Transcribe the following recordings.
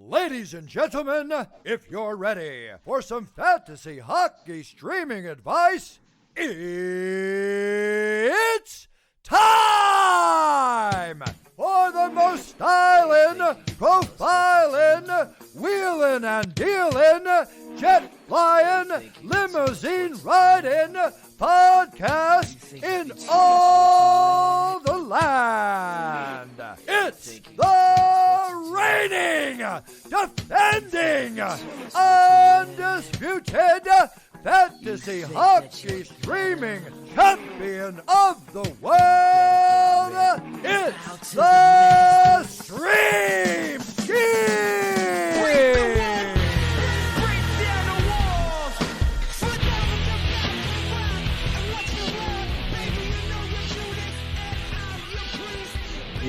Ladies and gentlemen, if you're ready for some fantasy hockey streaming advice, it's time for the most styling, profiling, wheeling and dealing, jet flying, limousine riding podcast in all the land. It's the reigning, defending, undisputed fantasy hockey streaming champion of the world. It's the Stream Scheme.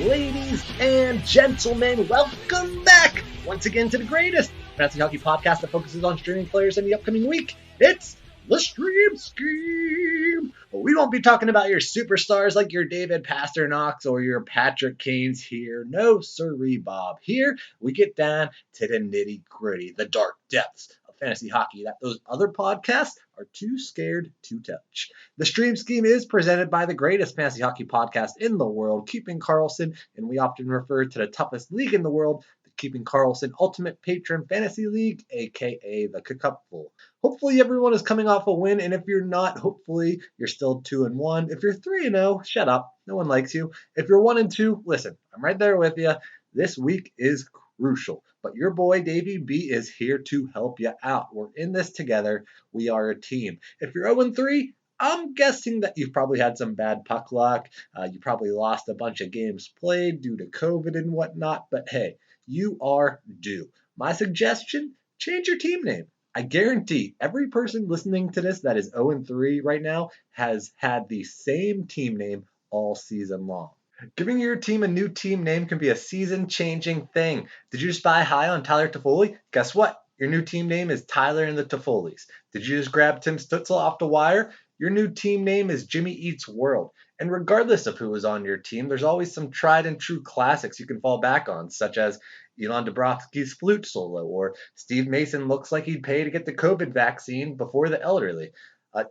Ladies and gentlemen, welcome back once again to the greatest fantasy hockey podcast that focuses on streaming players in the upcoming week. It's the Stream Scheme. But we won't be talking about your superstars like your David Pasternaks or your Patrick Kanes here. No, sirree, Bob. Here, we get down to the nitty-gritty, the dark depths of fantasy hockey that those other podcasts are too scared to touch. The Stream Scheme is presented by the greatest fantasy hockey podcast in the world, Keeping Karlsson, and we often refer to the toughest league in the world, the Keeping Karlsson Ultimate Patron Fantasy League, aka the Cupful. Hopefully everyone is coming off a win, and if you're not, hopefully you're still 2-1. If you're 3-0, shut up. No one likes you. If you're 1-2, listen, I'm right there with you. This week is crucial, but your boy Davey B is here to help you out. We're in this together. We are a team. If you're 0-3, I'm guessing that you've probably had some bad puck luck. You probably lost a bunch of games played due to COVID and whatnot, but hey, you are due. My suggestion, change your team name. I guarantee every person listening to this that is 0-3 right now has had the same team name all season long. Giving your team a new team name can be a season-changing thing. Did you just buy high on Tyler Toffoli? Guess what? Your new team name is Tyler and the Toffolis. Did you just grab Tim Stützle off the wire? Your new team name is Jimmy Eats World. And regardless of who is on your team, there's always some tried and true classics you can fall back on, such as Elon Dabrowski's flute solo, or Steve Mason looks like he'd pay to get the COVID vaccine before the elderly.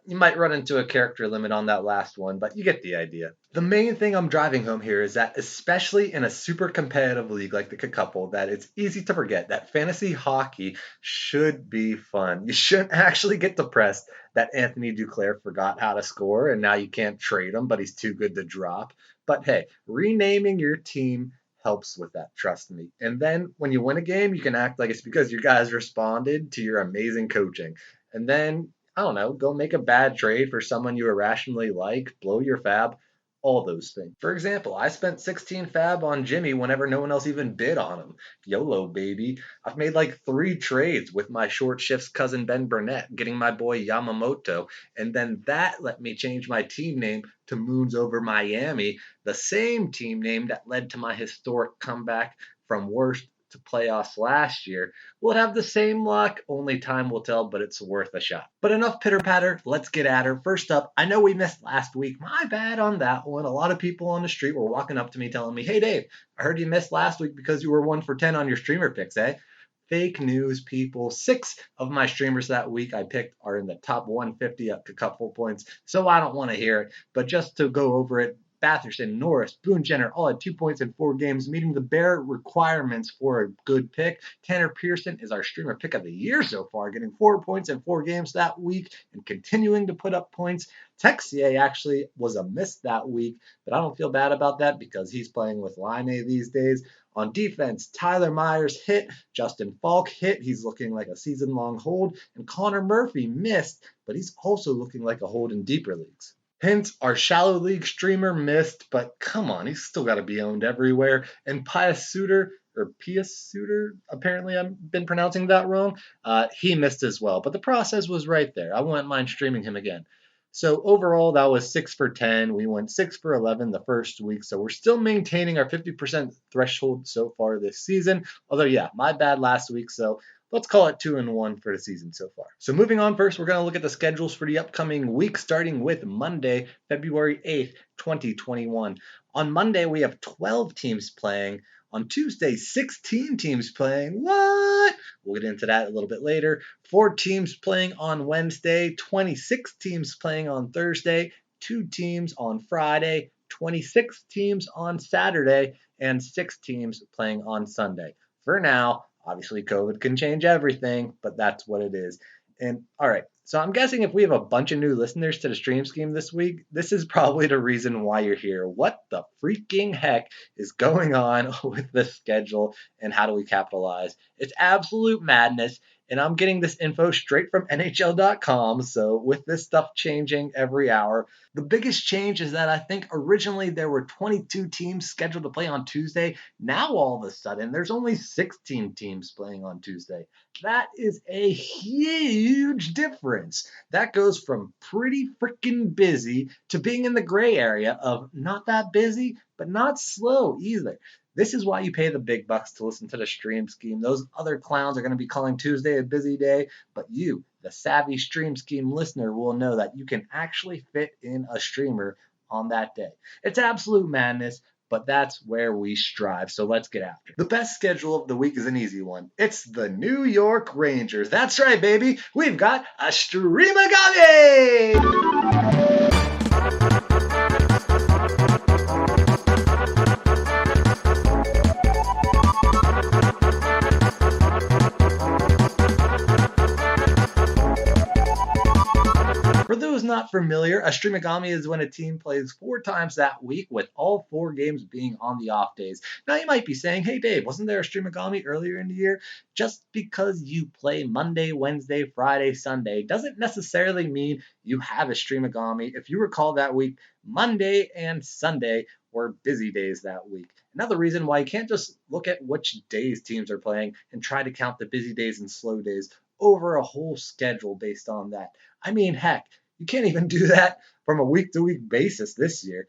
You might run into a character limit on that last one, but you get the idea. The main thing I'm driving home here is that, especially in a super competitive league like the Couple, that it's easy to forget that fantasy hockey should be fun. You shouldn't actually get depressed that Anthony Duclair forgot how to score and now you can't trade him, but he's too good to drop. But hey, renaming your team helps with that, trust me. And then when you win a game, you can act like it's because you guys responded to your amazing coaching. And then I don't know, go make a bad trade for someone you irrationally like, blow your fab, all those things. For example, I spent 16 fab on Jimmy whenever no one else even bid on him. YOLO, baby. I've made like 3 trades with my short shift's cousin Ben Burnett, getting my boy Yamamoto, and then that let me change my team name to Moons Over Miami, the same team name that led to my historic comeback from worst to playoffs last year. Will it have the same luck? Only time will tell, but it's worth a shot. But enough pitter-patter, let's get at her. First up, I know we missed last week. My bad on that one. A lot of people on the street were walking up to me telling me, hey Dave, I heard you missed last week because you were 1 for 10 on your streamer picks, eh? Fake news, people. 6 of my streamers that week I picked are in the top 150 up to couple points, so I don't want to hear it. But just to go over it, Batherson, Norris, Boone Jenner all had 2 points in 4 games, meeting the bare requirements for a good pick. Tanner Pearson is our streamer pick of the year so far, getting 4 points in 4 games that week and continuing to put up points. Texier actually was a miss that week, but I don't feel bad about that because he's playing with Line these days. On defense, Tyler Myers hit, Justin Falk hit, he's looking like a season-long hold, and Connor Murphy missed, but he's also looking like a hold in deeper leagues. Hint, our shallow league streamer missed, but come on, he's still got to be owned everywhere. And Pius Suter, apparently I've been pronouncing that wrong, he missed as well. But the process was right there. I wouldn't mind streaming him again. So overall, that was 6 for 10. We went 6 for 11 the first week. So we're still maintaining our 50% threshold so far this season. Although, yeah, my bad last week. So let's call it 2-1 for the season so far. So moving on first, we're going to look at the schedules for the upcoming week, starting with Monday, February 8th, 2021. On Monday, we have 12 teams playing, On Tuesday, 16 teams playing. What? We'll get into that a little bit later. 4 teams playing on Wednesday, 26 teams playing on Thursday, 2 teams on Friday, 26 teams on Saturday, and 6 teams playing on Sunday. For now, obviously COVID can change everything, but that's what it is. And all right, so I'm guessing if we have a bunch of new listeners to the stream scheme this week, this is probably the reason why you're here. What the freaking heck is going on with the schedule and how do we capitalize? It's absolute madness. And I'm getting this info straight from NHL.com. So with this stuff changing every hour, the biggest change is that I think originally there were 22 teams scheduled to play on Tuesday. Now all of a sudden there's only 16 teams playing on Tuesday. That is a huge difference. That goes from pretty freaking busy to being in the gray area of not that busy, but not slow either. This is why you pay the big bucks to listen to the stream scheme. Those other clowns are going to be calling Tuesday a busy day, but you, the savvy stream scheme listener, will know that you can actually fit in a streamer on that day. It's absolute madness, but that's where we strive, so let's get after it. The best schedule of the week is an easy one. It's the New York Rangers. That's right, baby. We've got a Streamagami! For those not familiar, a Streamagami is when a team plays 4 times that week with all 4 games being on the off days. Now you might be saying, hey Dave, wasn't there a Streamagami earlier in the year? Just because you play Monday, Wednesday, Friday, Sunday doesn't necessarily mean you have a Streamagami. If you recall that week, Monday and Sunday were busy days that week. Another reason why you can't just look at which days teams are playing and try to count the busy days and slow days over a whole schedule based on that. I mean, heck, you can't even do that from a week-to-week basis this year.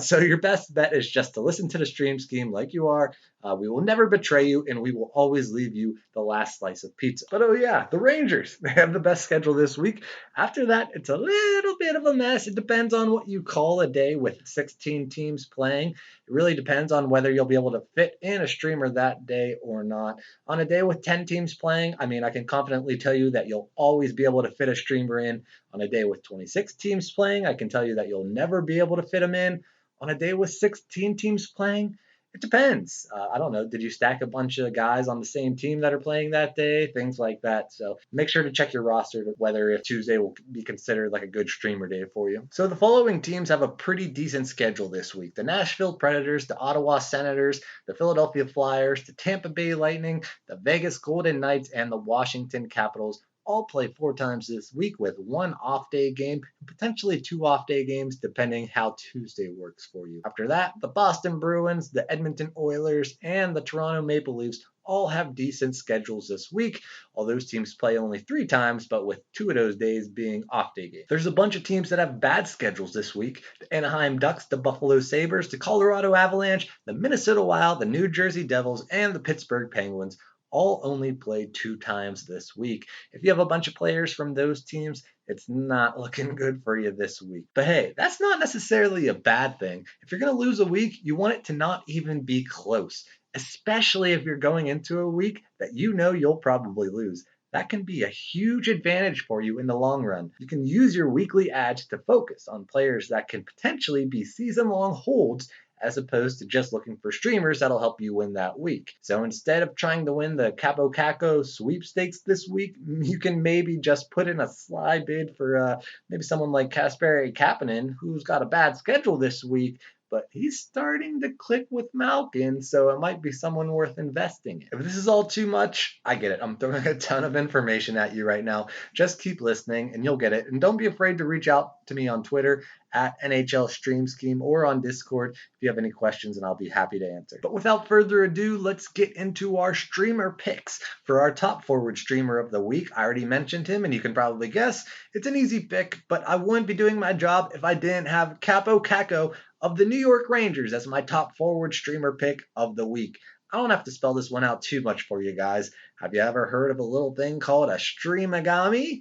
So your best bet is just to listen to the stream scheme like you are. We will never betray you, and we will always leave you the last slice of pizza. But oh yeah, the Rangers, they have the best schedule this week. After that, it's a little bit of a mess. It depends on what you call a day with 16 teams playing. It really depends on whether you'll be able to fit in a streamer that day or not. On a day with 10 teams playing, I can confidently tell you that you'll always be able to fit a streamer in. On a day with 26 teams playing, I can tell you that you'll never be able to fit them in. On a day with 16 teams playing, it depends. I don't know. Did you stack a bunch of guys on the same team that are playing that day? Things like that. So make sure to check your roster to whether if Tuesday will be considered like a good streamer day for you. So the following teams have a pretty decent schedule this week. The Nashville Predators, the Ottawa Senators, the Philadelphia Flyers, the Tampa Bay Lightning, the Vegas Golden Knights, and the Washington Capitals all play 4 times this week with 1 off-day game and potentially 2 off-day games depending how Tuesday works for you. After that, the Boston Bruins, the Edmonton Oilers, and the Toronto Maple Leafs all have decent schedules this week. All those teams play only 3 times, but with 2 of those days being off-day games. There's a bunch of teams that have bad schedules this week. The Anaheim Ducks, the Buffalo Sabres, the Colorado Avalanche, the Minnesota Wild, the New Jersey Devils, and the Pittsburgh Penguins all only played 2 times this week. If you have a bunch of players from those teams, it's not looking good for you this week. But hey, that's not necessarily a bad thing. If you're going to lose a week, you want it to not even be close, especially if you're going into a week that you know you'll probably lose. That can be a huge advantage for you in the long run. You can use your weekly ads to focus on players that can potentially be season-long holds as opposed to just looking for streamers that'll help you win that week. So instead of trying to win the Capo Caco sweepstakes this week, you can maybe just put in a sly bid for maybe someone like Kasperi Kapanen, who's got a bad schedule this week, but he's starting to click with Malkin, so it might be someone worth investing in. If this is all too much, I get it. I'm throwing a ton of information at you right now. Just keep listening and you'll get it. And don't be afraid to reach out to me on Twitter at NHL Stream Scheme or on Discord if you have any questions, and I'll be happy to answer. But without further ado, let's get into our streamer picks. For our top forward streamer of the week, I already mentioned him, and you can probably guess. It's an easy pick, but I wouldn't be doing my job if I didn't have Capo Caco of the New York Rangers as my top forward streamer pick of the week. I don't have to spell this one out too much for you guys. Have you ever heard of a little thing called a Streamagami?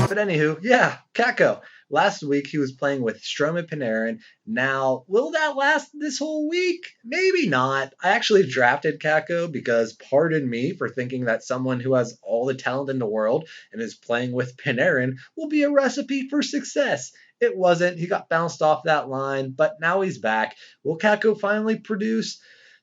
But anywho, yeah, Caco. Last week he was playing with Strome and Panarin. Now, will that last this whole week? Maybe not. I actually drafted Kakko because, pardon me for thinking that someone who has all the talent in the world and is playing with Panarin will be a recipe for success. It wasn't. He got bounced off that line, but now he's back. Will Kakko finally produce?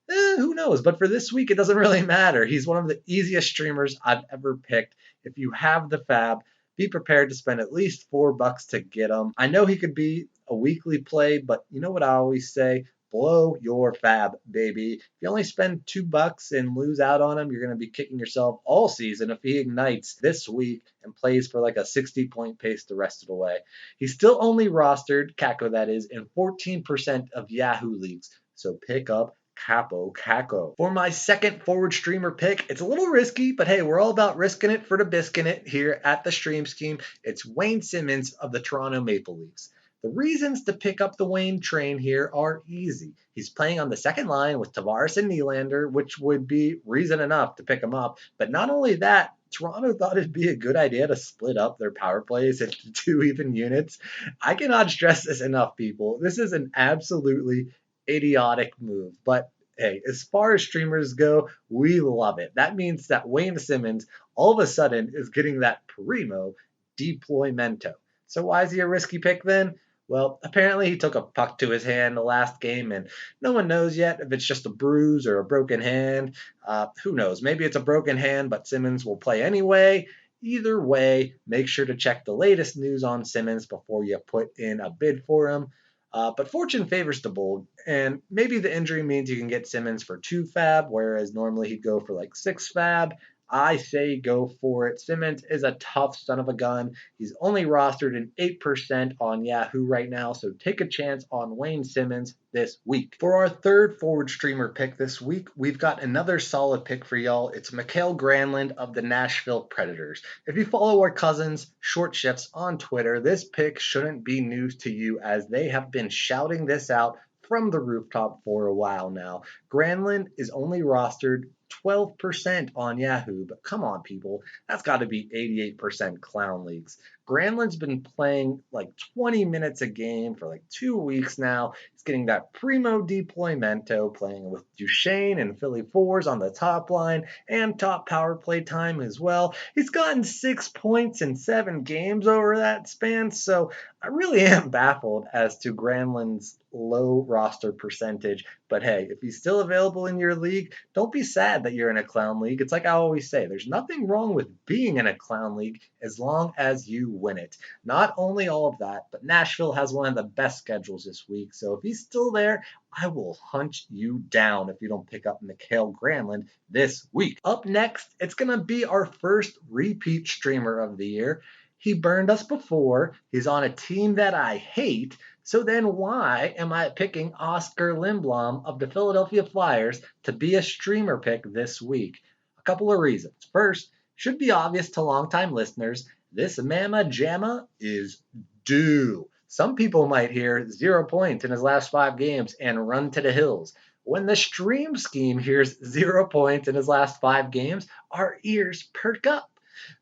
Who knows? But for this week, it doesn't really matter. He's one of the easiest streamers I've ever picked. If you have the fab, be prepared to spend at least $4 to get him. I know he could be a weekly play, but you know what I always say? Blow your fab, baby. If you only spend $2 and lose out on him, you're going to be kicking yourself all season if he ignites this week and plays for like a 60-point pace the rest of the way. He's still only rostered, Kakko that is, in 14% of Yahoo leagues. So pick up Kakko. For my second forward streamer pick, it's a little risky, but hey, we're all about risking it for the biscuit here at the Stream Scheme. It's Wayne Simmonds of the Toronto Maple Leafs. The reasons to pick up the Wayne train here are easy. He's playing on the second line with Tavares and Nylander, which would be reason enough to pick him up. But not only that, Toronto thought it'd be a good idea to split up their power plays into 2 even units. I cannot stress this enough, people. This is an absolutely idiotic move. But hey, as far as streamers go, we love it. That means that Wayne Simmonds all of a sudden is getting that primo deploymento. So why is he a risky pick then? Well, apparently he took a puck to his hand the last game, and no one knows yet if it's just a bruise or a broken hand. Who knows? Maybe it's a broken hand, but Simmonds will play anyway. Either way, make sure to check the latest news on Simmonds before you put in a bid for him. But fortune favors the bold, and maybe the injury means you can get Simmonds for 2 fab, whereas normally he'd go for like 6 fab. I say go for it. Simmonds is a tough son of a gun. He's only rostered in 8% on Yahoo right now, so take a chance on Wayne Simmonds this week. For our third forward streamer pick this week, we've got another solid pick for y'all. It's Mikael Granlund of the Nashville Predators. If you follow our cousins, Short Shifts, on Twitter, this pick shouldn't be news to you as they have been shouting this out from the rooftop for a while now. Granlund is only rostered 12% on Yahoo, but come on, people. That's got to be 88% clown leagues. Granlund's been playing like 20 minutes a game for like 2 weeks now. He's getting that primo deploymento, playing with Duchesne and Philly Fours on the top line and top power play time as well. He's gotten 6 points in 7 games over that span, so I really am baffled as to Granlund's low roster percentage. But hey, if he's still available in your league, don't be sad that you're in a clown league. It's like I always say, there's nothing wrong with being in a clown league as long as you win it. Not only all of that, but Nashville has one of the best schedules this week. So if he's still there, I will hunt you down if you don't pick up Mikael Granlund this week. Up next, it's going to be our first repeat streamer of the year. He burned us before. He's on a team that I hate. So then why am I picking Oscar Lindblom of the Philadelphia Flyers to be a streamer pick this week? A couple of reasons. First, should be obvious to longtime listeners, this Mama Jamma is due. Some people might hear 0 points in his last 5 games and run to the hills. When the Stream Scheme hears 0 points in his last 5 games, our ears perk up.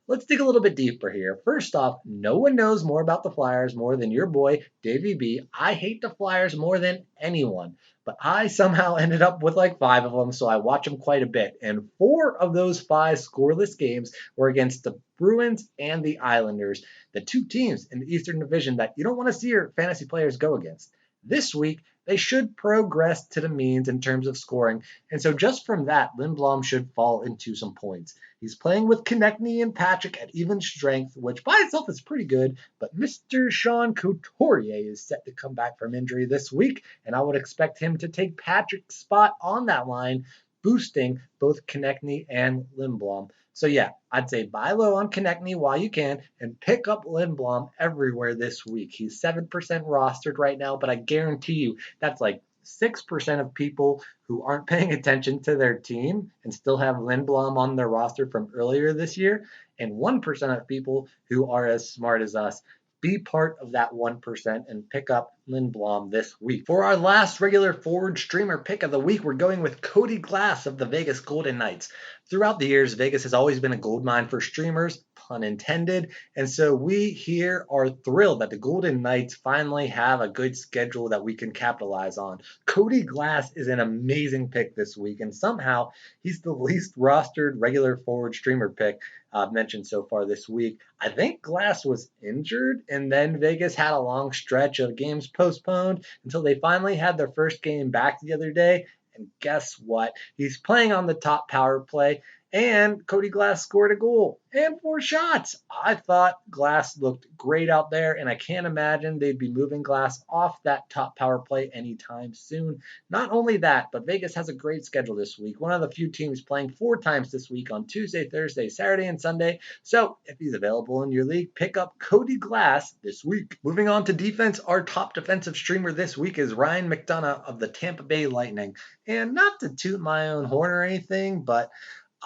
Let's dig a little bit deeper here. First off, no one knows more about the Flyers more than your boy, Davey B. I hate the Flyers more than anyone, but I somehow ended up with like 5 of them, so I watch them quite a bit. And 4 of those 5 scoreless games were against the Bruins and the Islanders, the 2 teams in the Eastern Division that you don't want to see your fantasy players go against. This week, they should progress to the means in terms of scoring, and so just from that, Lindblom should fall into some points. He's playing with Konechny and Patrick at even strength, which by itself is pretty good, but Mr. Sean Couturier is set to come back from injury this week, and I would expect him to take Patrick's spot on that line, boosting both Konechny and Lindblom. So yeah, I'd say buy low on Konechny while you can and pick up Lindblom everywhere this week. He's 7% rostered right now, but I guarantee you that's like 6% of people who aren't paying attention to their team and still have Lindblom on their roster from earlier this year, and 1% of people who are as smart as us. Be part of that 1% and pick up Lindblom this week. For our last regular forward streamer pick of the week, we're going with Cody Glass of the Vegas Golden Knights. Throughout the years, Vegas has always been a gold mine for streamers, pun intended, and so we here are thrilled that the Golden Knights finally have a good schedule that we can capitalize on. Cody Glass is an amazing pick this week, and somehow he's the least rostered regular forward streamer pick I've mentioned so far this week. I think Glass was injured, and then Vegas had a long stretch of games postponed until they finally had their first game back the other day. And guess what? He's playing on the top power play, and Cody Glass scored a goal and 4 shots. I thought Glass looked great out there, and I can't imagine they'd be moving Glass off that top power play anytime soon. Not only that, but Vegas has a great schedule this week. One of the few teams playing 4 times this week on Tuesday, Thursday, Saturday, and Sunday. So if he's available in your league, pick up Cody Glass this week. Moving on to defense, our top defensive streamer this week is Ryan McDonough of the Tampa Bay Lightning. And not to toot my own horn or anything, but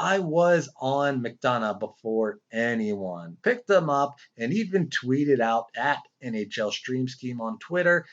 I was on McDonough before anyone. Picked him up and even tweeted out at NHL Stream Scheme on Twitter.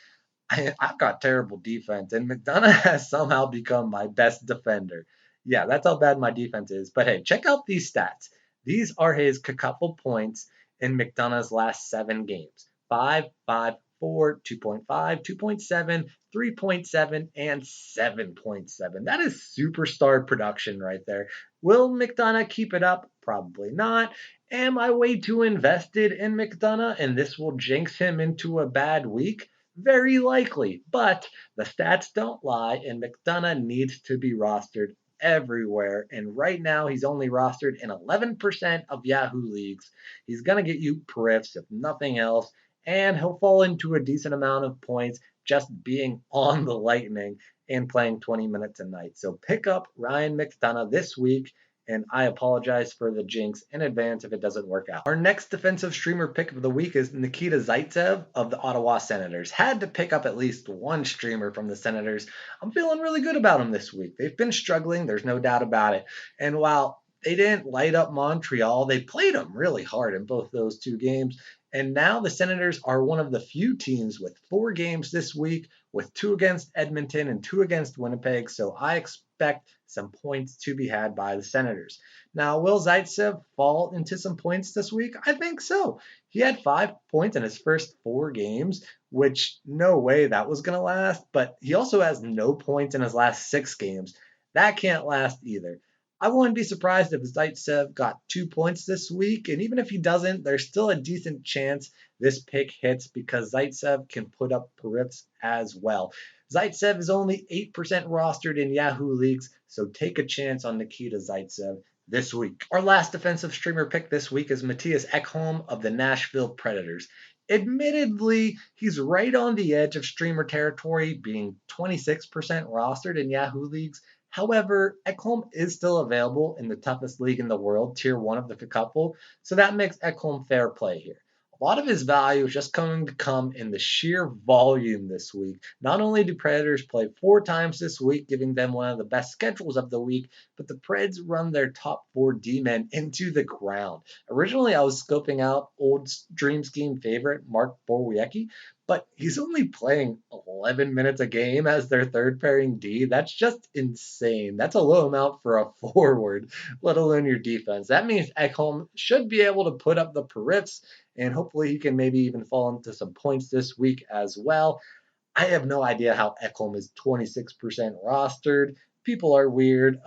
I've got terrible defense, and McDonough has somehow become my best defender. Yeah, that's how bad my defense is. But hey, check out these stats. These are his couple points in McDonough's last 7 games. 5, 5, 4, 2.5, 2.7, 3.7, and 7.7. That is superstar production right there. Will McDonough keep it up? Probably not. Am I way too invested in McDonough and this will jinx him into a bad week? Very likely, but the stats don't lie, and McDonough needs to be rostered everywhere. And right now, he's only rostered in 11% of Yahoo leagues. He's going to get you periffs, if nothing else, and he'll fall into a decent amount of points just being on the Lightning and playing 20 minutes a night. So pick up Ryan McDonough this week, and I apologize for the jinx in advance if it doesn't work out. Our next defensive streamer pick of the week is Nikita Zaitsev of the Ottawa Senators. Had to pick up at least one streamer from the Senators. I'm feeling really good about them this week. They've been struggling, there's no doubt about it. And while they didn't light up Montreal, they played them really hard in both those 2 games. And now the Senators are one of the few teams with 4 games this week, with 2 against Edmonton and 2 against Winnipeg. So I expect some points to be had by the Senators. Now, will Zaitsev fall into some points this week? I think so. He had 5 points in his first 4 games, which no way that was going to last. But he also has no points in his last 6 games. That can't last either. I wouldn't be surprised if Zaitsev got 2 points this week, and even if he doesn't, there's still a decent chance this pick hits because Zaitsev can put up periffs as well. Zaitsev is only 8% rostered in Yahoo leagues, so take a chance on Nikita Zaitsev this week. Our last defensive streamer pick this week is Mattias Ekholm of the Nashville Predators. Admittedly, he's right on the edge of streamer territory, being 26% rostered in Yahoo leagues. However, Ekholm is still available in the toughest league in the world, Tier 1 of the couple, so that makes Ekholm fair play here. A lot of his value is just going to come in the sheer volume this week. Not only do Predators play 4 times this week, giving them one of the best schedules of the week, but the Preds run their top 4 D-men into the ground. Originally, I was scoping out old Dream Scheme favorite Mark Borowiecki, but he's only playing 11 minutes a game as their third pairing D. That's just insane. That's a low amount for a forward, let alone your defense. That means Ekholm should be able to put up the periffs, and hopefully he can maybe even fall into some points this week as well. I have no idea how Ekholm is 26% rostered. People are weird.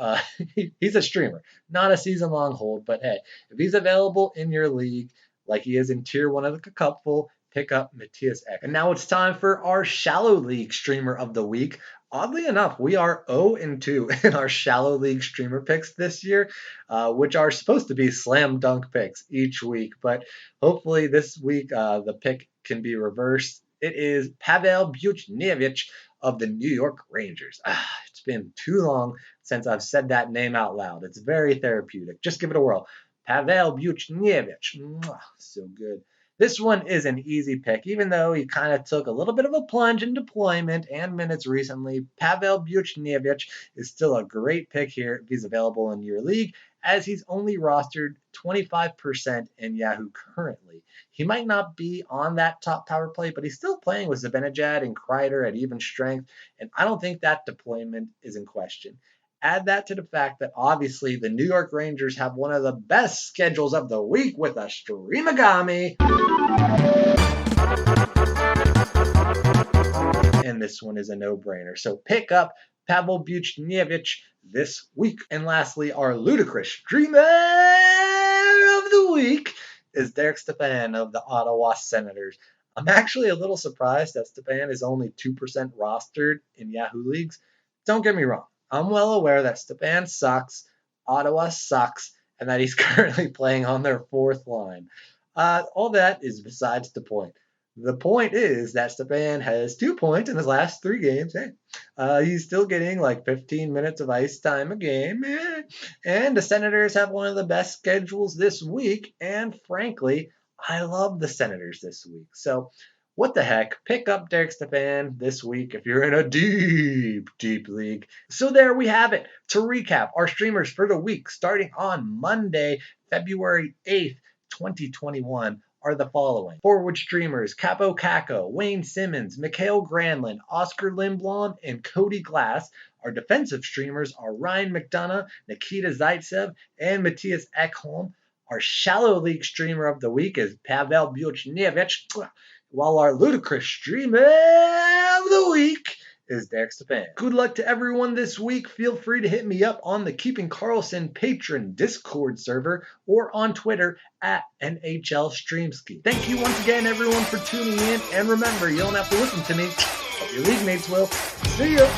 He's a streamer, not a season-long hold, but hey, if he's available in your league, like he is in Tier 1 of the couple, pick up Mattias Ekholm. And now it's time for our Shallow League Streamer of the Week. Oddly enough, we are 0-2 in our Shallow League streamer picks this year, which are supposed to be slam dunk picks each week. But hopefully this week the pick can be reversed. It is Pavel Buchnevich of the New York Rangers. It's been too long since I've said that name out loud. It's very therapeutic. Just give it a whirl. Pavel Buchnevich. So good. This one is an easy pick, even though he kind of took a little bit of a plunge in deployment and minutes recently. Pavel Buchnevich is still a great pick here if he's available in your league, as he's only rostered 25% in Yahoo currently. He might not be on that top power play, but he's still playing with Zibanejad and Kreider at even strength, and I don't think that deployment is in question. Add that to the fact that obviously the New York Rangers have one of the best schedules of the week with a streamagami. And this one is a no-brainer. So pick up Pavel Buchnevich this week. And lastly, our ludicrous streamer of the week is Derek Stepan of the Ottawa Senators. I'm actually a little surprised that Stepan is only 2% rostered in Yahoo leagues. Don't get me wrong. I'm well aware that Stepan sucks, Ottawa sucks, and that he's currently playing on their fourth line. All that is besides the point. The point is that Stepan has 2 points in his last 3 games. He's still getting like 15 minutes of ice time a game. And the Senators have one of the best schedules this week. And frankly, I love the Senators this week. So what the heck? Pick up Derek Stepan this week if you're in a deep, deep league. So there we have it. To recap, our streamers for the week starting on Monday, February 8th, 2021 are the following. Forward streamers, Capo Caco, Wayne Simmons, Mikhail Granlund, Oscar Lindblom, and Cody Glass. Our defensive streamers are Ryan McDonough, Nikita Zaitsev, and Matthias Ekholm. Our shallow league streamer of the week is Pavel Buchnevich, while our ludicrous streamer of the week is Derek Stepan. Good luck to everyone this week. Feel free to hit me up on the Keeping Karlsson Patron Discord server or on Twitter at NHLStreamski. Thank you once again, everyone, for tuning in. And remember, you don't have to listen to me, but your league mates will. See ya!